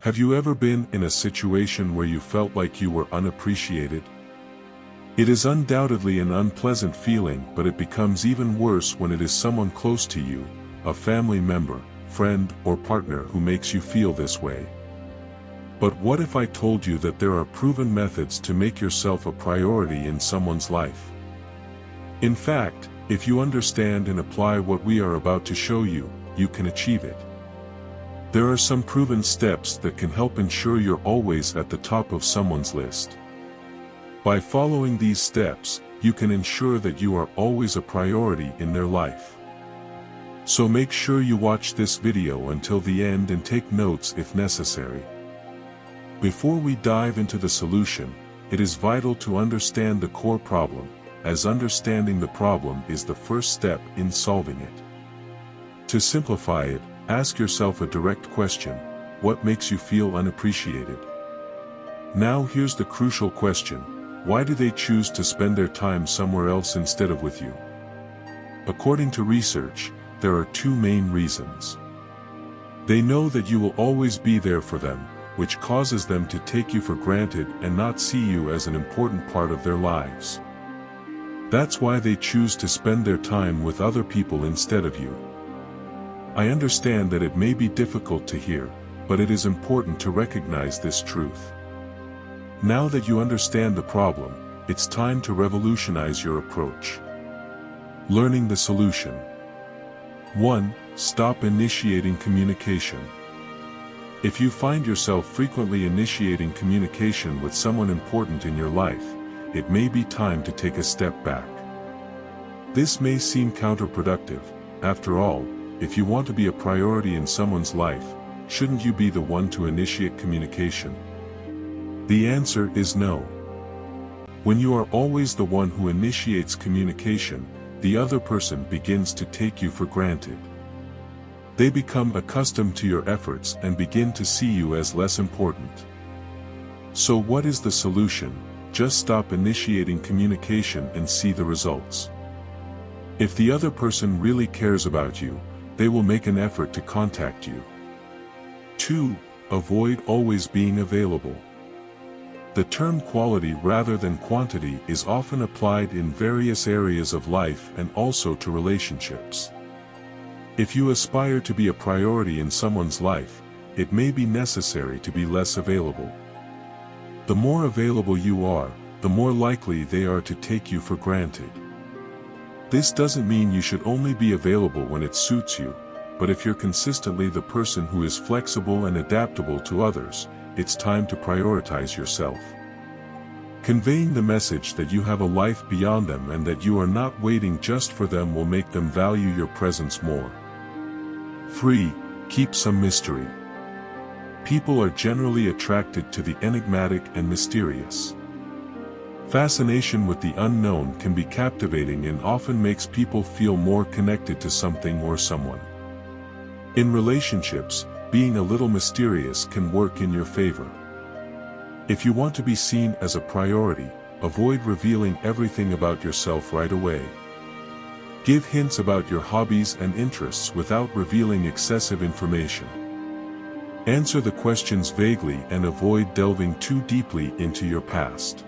Have you ever been in a situation where you felt like you were unappreciated? It is undoubtedly an unpleasant feeling, but it becomes even worse when it is someone close to you, a family member, friend, or partner who makes you feel this way. But what if I told you that there are proven methods to make yourself a priority in someone's life? In fact, if you understand and apply what we are about to show you, you can achieve it. There are some proven steps that can help ensure you're always at the top of someone's list. By following these steps, you can ensure that you are always a priority in their life. So make sure you watch this video until the end and take notes if necessary. Before we dive into the solution, it is vital to understand the core problem, as understanding the problem is the first step in solving it. To simplify it, ask yourself a direct question: what makes you feel unappreciated? Now here's the crucial question: why do they choose to spend their time somewhere else instead of with you? According to research, there are two main reasons. They know that you will always be there for them, which causes them to take you for granted and not see you as an important part of their lives. That's why they choose to spend their time with other people instead of you. I understand that it may be difficult to hear, but it is important to recognize this truth. Now that you understand the problem, it's time to revolutionize your approach. Learning the solution. 1. Stop initiating communication. If you find yourself frequently initiating communication with someone important in your life, it may be time to take a step back. This may seem counterproductive. After all, if you want to be a priority in someone's life, shouldn't you be the one to initiate communication? The answer is no. When you are always the one who initiates communication, the other person begins to take you for granted. They become accustomed to your efforts and begin to see you as less important. So what is the solution? Just stop initiating communication and see the results. If the other person really cares about you, they will make an effort to contact you. 2. Avoid always being available. The term quality rather than quantity is often applied in various areas of life and also to relationships. If you aspire to be a priority in someone's life, it may be necessary to be less available. The more available you are, the more likely they are to take you for granted. This doesn't mean you should only be available when it suits you, but if you're consistently the person who is flexible and adaptable to others, it's time to prioritize yourself. Conveying the message that you have a life beyond them and that you are not waiting just for them will make them value your presence more. 3. Keep some mystery. People are generally attracted to the enigmatic and mysterious. Fascination with the unknown can be captivating and often makes people feel more connected to something or someone. In relationships, being a little mysterious can work in your favor. If you want to be seen as a priority, avoid revealing everything about yourself right away. Give hints about your hobbies and interests without revealing excessive information. Answer the questions vaguely and avoid delving too deeply into your past.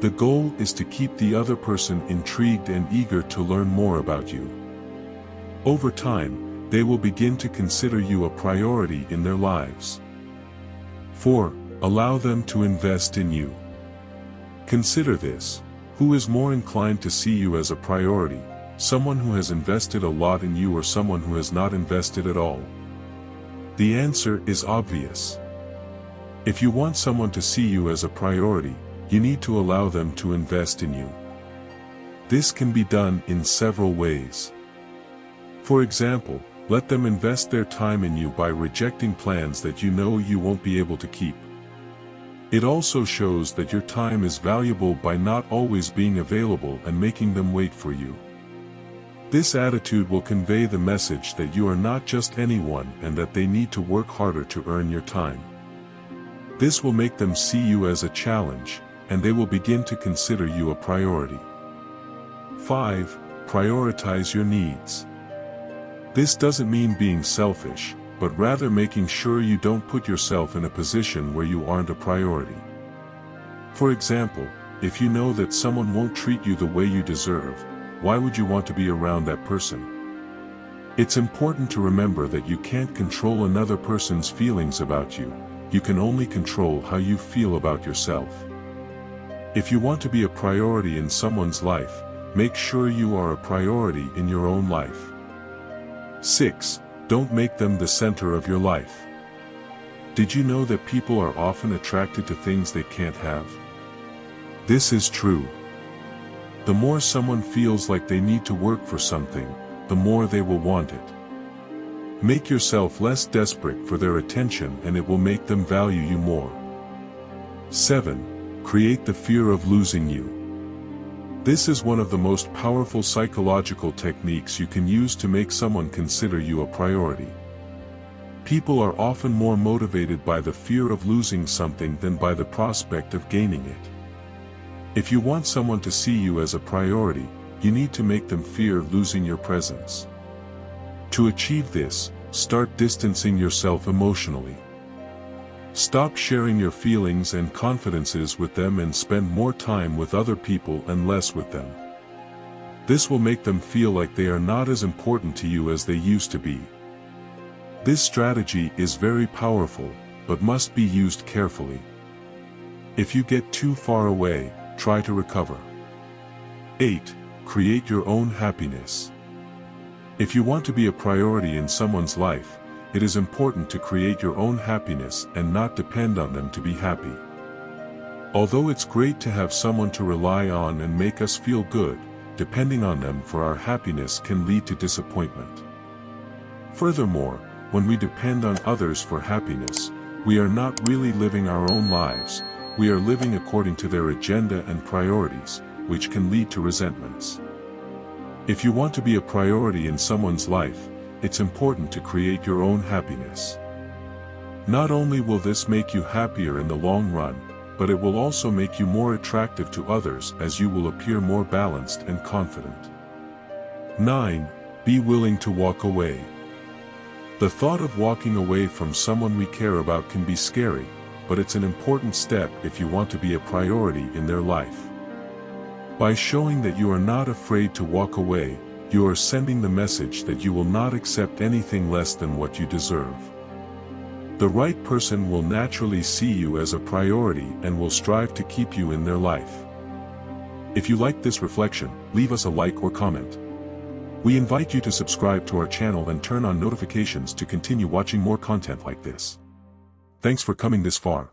The goal is to keep the other person intrigued and eager to learn more about you. Over time, they will begin to consider you a priority in their lives. 4. Allow them to invest in you. Consider this: who is more inclined to see you as a priority, someone who has invested a lot in you or someone who has not invested at all? The answer is obvious. If you want someone to see you as a priority, you need to allow them to invest in you. This can be done in several ways. For example, let them invest their time in you by rejecting plans that you know you won't be able to keep. It also shows that your time is valuable by not always being available and making them wait for you. This attitude will convey the message that you are not just anyone and that they need to work harder to earn your time. This will make them see you as a challenge, and they will begin to consider you a priority. 5. Prioritize your needs. This doesn't mean being selfish, but rather making sure you don't put yourself in a position where you aren't a priority. For example, if you know that someone won't treat you the way you deserve, why would you want to be around that person? It's important to remember that you can't control another person's feelings about you. You can only control how you feel about yourself. If you want to be a priority in someone's life, make sure you are a priority in your own life. 6. Don't make them the center of your life. Did you know that people are often attracted to things they can't have? This is true. The more someone feels like they need to work for something, the more they will want it. Make yourself less desperate for their attention and it will make them value you more. 7. Create the fear of losing you. This is one of the most powerful psychological techniques you can use to make someone consider you a priority. People are often more motivated by the fear of losing something than by the prospect of gaining it. If you want someone to see you as a priority, you need to make them fear losing your presence. To achieve this, start distancing yourself emotionally. Stop sharing your feelings and confidences with them and spend more time with other people and less with them. This will make them feel like they are not as important to you as they used to be. This strategy is very powerful, but must be used carefully. If you get too far away, try to recover. 8. Create your own happiness. If you want to be a priority in someone's life, it is important to create your own happiness and not depend on them to be happy. Although it's great to have someone to rely on and make us feel good, depending on them for our happiness can lead to disappointment. Furthermore, when we depend on others for happiness, we are not really living our own lives, we are living according to their agenda and priorities, which can lead to resentments. If you want to be a priority in someone's life, it's important to create your own happiness. Not only will this make you happier in the long run, but it will also make you more attractive to others as you will appear more balanced and confident. 9. Be willing to walk away. The thought of walking away from someone we care about can be scary, but it's an important step if you want to be a priority in their life. By showing that you are not afraid to walk away, you are sending the message that you will not accept anything less than what you deserve. The right person will naturally see you as a priority and will strive to keep you in their life. If you like this reflection, leave us a like or comment. We invite you to subscribe to our channel and turn on notifications to continue watching more content like this. Thanks for coming this far.